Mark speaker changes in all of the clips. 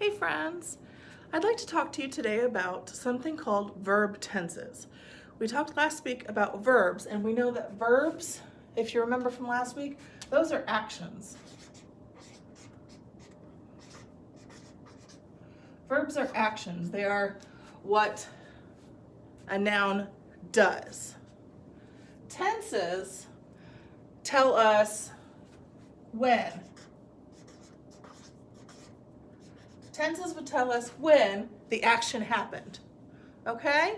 Speaker 1: Hey friends, I'd like to talk to you today about something called verb tenses. We talked last week about verbs, and we know that verbs, if you remember from last week, those are actions. Verbs are actions. They are what a noun does. Tenses tell us when. Tenses would tell us when the action happened, okay?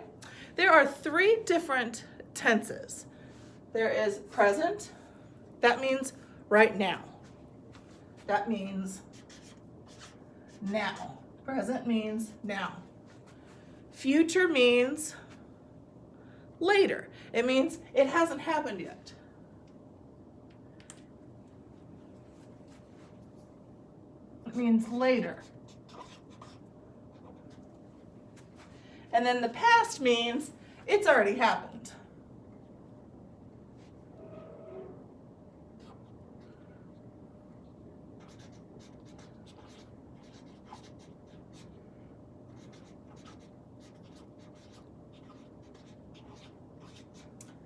Speaker 1: There are three different tenses. There is present, that means right now. That means now. Present means now. Future means later. It means it hasn't happened yet. It means later. And then the past means it's already happened.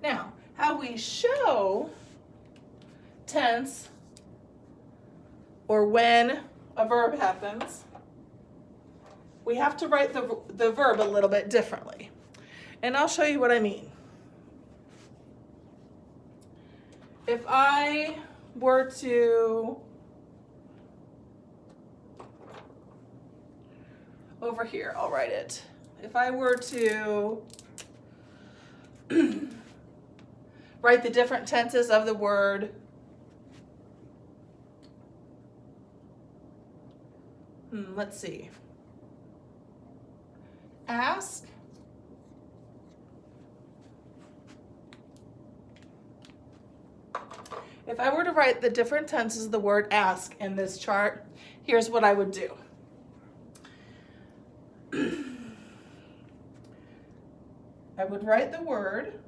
Speaker 1: Now, how we show tense or when a verb happens, we have to write the verb a little bit differently. And I'll show you what I mean. If I were to, over here, I'll write it. If I were to write the different tenses of the word let's see. Ask, if I were to write the different tenses of the word ask in this chart, here's what I would do. I would write the word,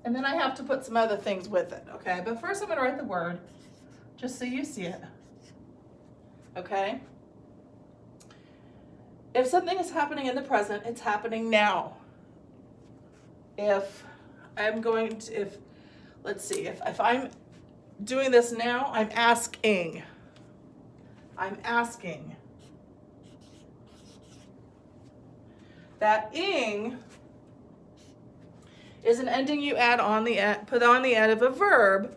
Speaker 1: and then I have to put some other things with it, okay? But first I'm going to write the word, just so you see it. Okay? If something is happening in the present, it's happening now. If I'm doing this now, I'm asking. I'm asking. That ing is an ending you put on the end of a verb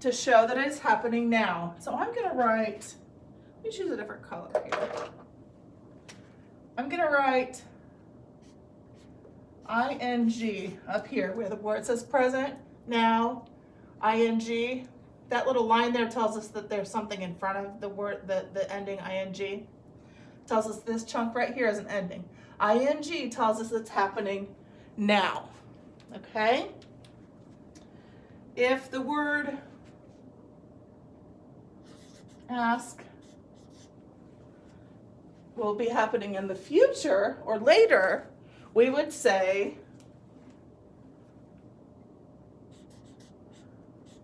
Speaker 1: to show that it's happening now. So I'm going to write, let me choose a different color here. I'm going to write ing up here where it says present, now, ing. That little line there tells us that there's something in front of the word, the ending ing. Tells us this chunk right here is an ending. Ing tells us it's happening now. Okay? If the word ask will be happening in the future or later, we would say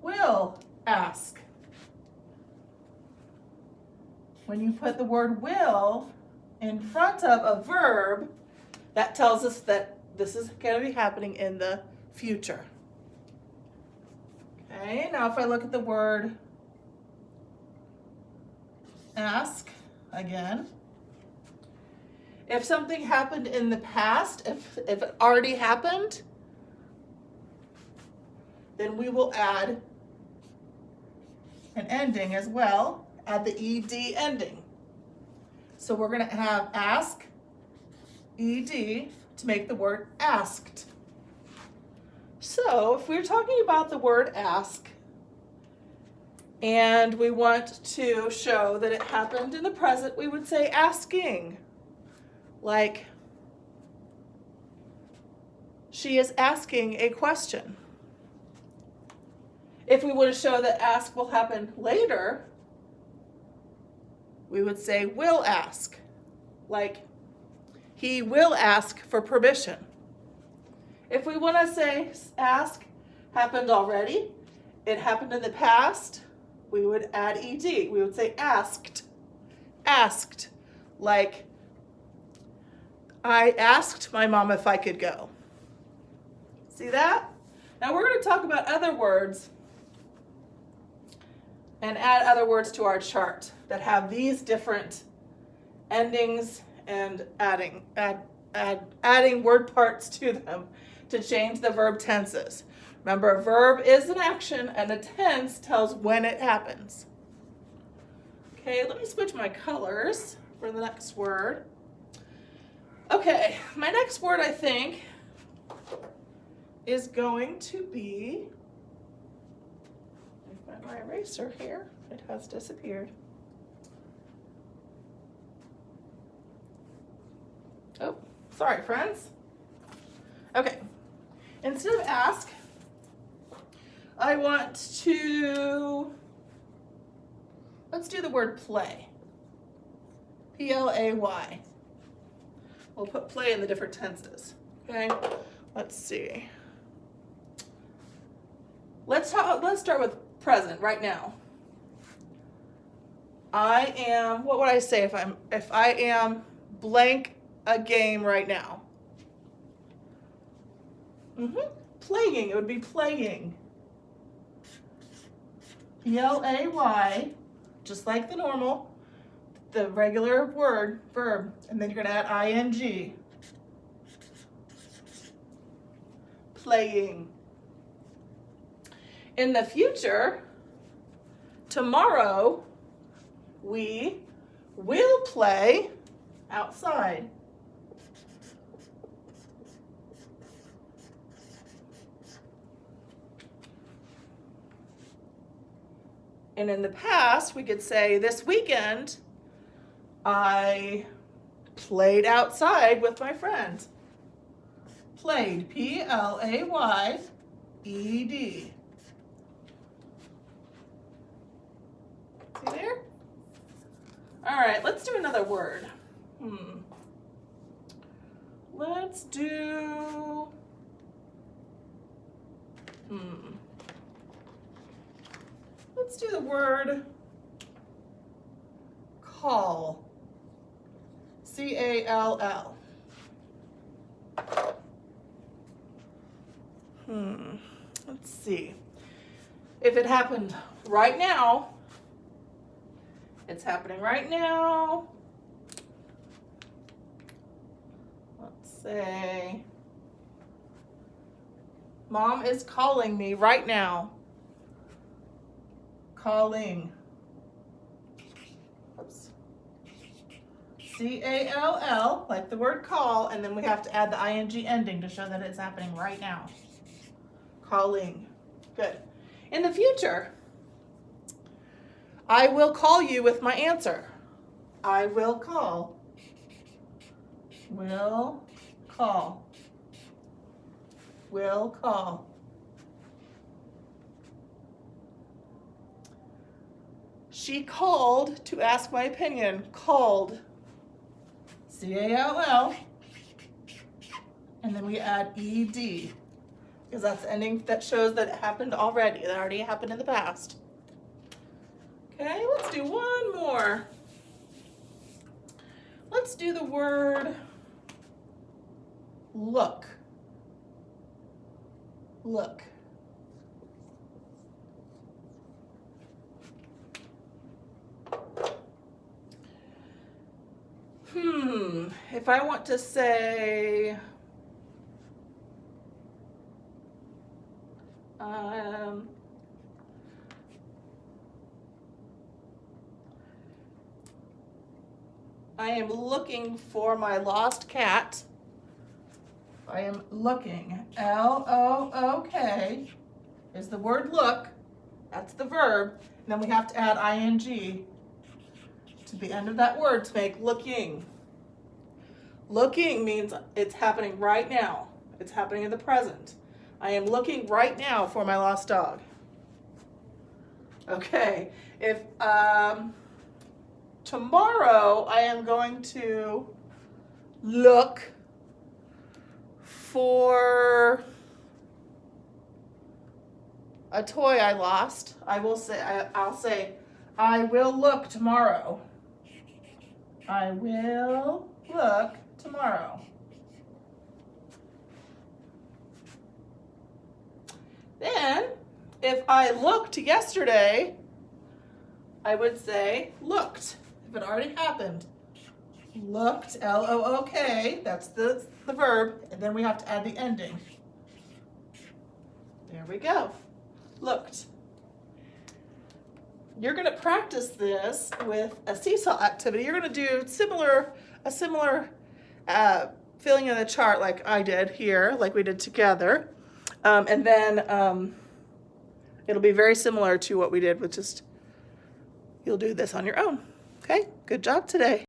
Speaker 1: will ask. When you put the word will in front of a verb, that tells us that this is going to be happening in the future. Okay, now if I look at the word ask again, if something happened in the past, if it already happened, then we will add an ending as well, add the ed ending. So we're going to have ask, ed, to make the word asked. So if we're talking about the word ask, and we want to show that it happened in the present, we would say asking. Like, she is asking a question. If we want to show that ask will happen later, we would say will ask. Like, he will ask for permission. If we want to say ask happened already, it happened in the past, we would add ed. We would say asked. Asked. Like, I asked my mom if I could go. See that? Now we're going to talk about other words and add other words to our chart that have these different endings and adding word parts to them to change the verb tenses. Remember, a verb is an action and a tense tells when it happens. Okay, let me switch my colors for the next word. Okay, my next word I think is going to be, I've got my eraser here, it has disappeared. Oh, sorry friends. Okay, instead of ask, I want to, let's do the word play. P-L-A-Y. We'll put play in the different tenses. Okay, let's see. Let's start with present right now. I am, what would I say if I am blank a game right now? Playing, it would be playing. P-L-A-Y, just like the normal, the regular word, verb, and then you're going to add ing. Playing. In the future, tomorrow, we will play outside. And in the past, we could say, this weekend, I played outside with my friends. Played, P-L-A-Y-E-D. See there? All right, let's do another word. Let's do, let's do the word call. C-A-L-L. Let's see. If it happened right now, it's happening right now. Let's say, Mom is calling me right now. Calling. Oops. C-A-L-L, like the word call, and then we have to add the ing ending to show that it's happening right now. Calling. Good. In the future, I will call you with my answer. I will call. Will call. Will call. She called to ask my opinion. Called. C-A-L-L. And then we add ed. Because that's the ending that shows that it happened already. That already happened in the past. Okay, let's do one more. Let's do the word look. Look. If I want to say, I am looking for my lost cat. I am looking. L-O-O-K is the word look. That's the verb. And then we have to add ing to the end of that word to make looking. Looking means it's happening right now. It's happening in the present. I am looking right now for my lost dog. Okay, if tomorrow I am going to look for a toy I lost, I'll say, I will look tomorrow. I will look tomorrow. Then, if I looked yesterday, I would say looked, if it already happened. Looked, L-O-O-K, that's the verb, and then we have to add the ending. There we go, looked. You're going to practice this with a seesaw activity. You're going to do a similar filling in the chart like I did here, like we did together. And then it'll be very similar to what we did with just, you'll do this on your own. Okay, good job today.